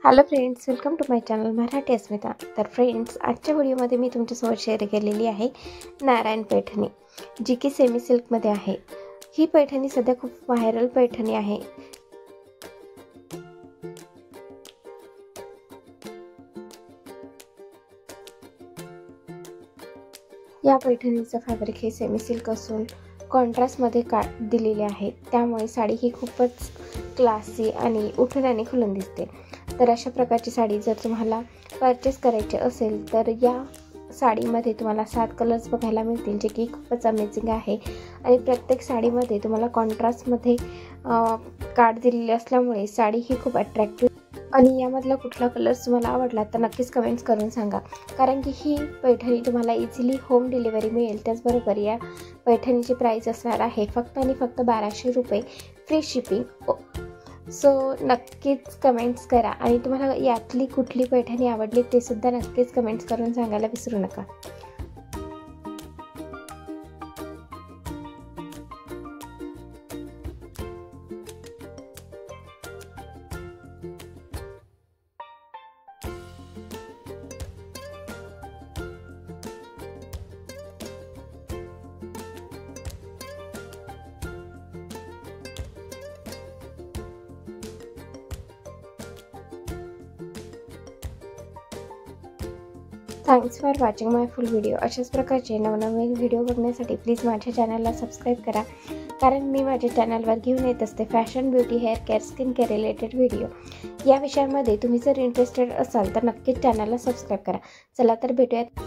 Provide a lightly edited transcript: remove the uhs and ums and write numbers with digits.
Hello friends, welcome to my channel Marathi Asmita. तर friends, आजच्या व्हिडिओमध्ये मी तुमच्यासोबत शेअर केलेली आहे नारायण पैठणी, जी की सेमी सिल्कमध्ये आहे। ही पैठणी सध्या खूप व्हायरल पैठणी आहे। या पैठणीचं फॅब्रिक हे सेमी सिल्क असून कॉन्ट्रास्टमध्ये दिलेले आहे, त्यामुळे साडी ही खूपच क्लासी आणि उठून आणि खुलून दिसते। तर अशा प्रकारची साडी जर तुम्हाला परचेस करायची असेल तर या साडीमध्ये तुम्हाला 7 कलर्स बघायला मिळतील, जे की खूपच अमेझिंग आहे। आणि प्रत्येक साडीमध्ये तुम्हाला कॉन्ट्रास्टमध्ये काठ दिलेली असल्यामुळे साडी ही खूप अट्रॅक्टिव्ह। आणि यामधला कुठला कलर्स तुम्हाला आवडला तर नक्कीच कमेंट्स करून सांगा, कारण की ही पैठणी तुम्हाला इझिली होम डिलिव्हरी मिळेल। त्याचबरोबर या पैठणीची प्राइस असणार आहे फक्त आणि फक्त 1200 रुपये, फ्री शिपिंग। सो नक्कीच कमेंट्स करा आणि तुम्हाला यातली कुठली पैठणी आवडली ते सुद्धा नक्कीच कमेंट्स करून सांगायला विसरू नका। Thanks for watching my full video. अशाच प्रकारचे नवनवीन व्हिडिओ बघण्यासाठी प्लीज माझ्या चॅनलला सबस्क्राईब करा, कारण मी माझ्या चॅनलवर घेऊन येत असते fashion, beauty, hair care, skin care related video. या विषयांमध्ये तुम्ही जर इंटरेस्टेड असाल तर नक्कीच चॅनलला सबस्क्राईब करा। चला तर भेटूयात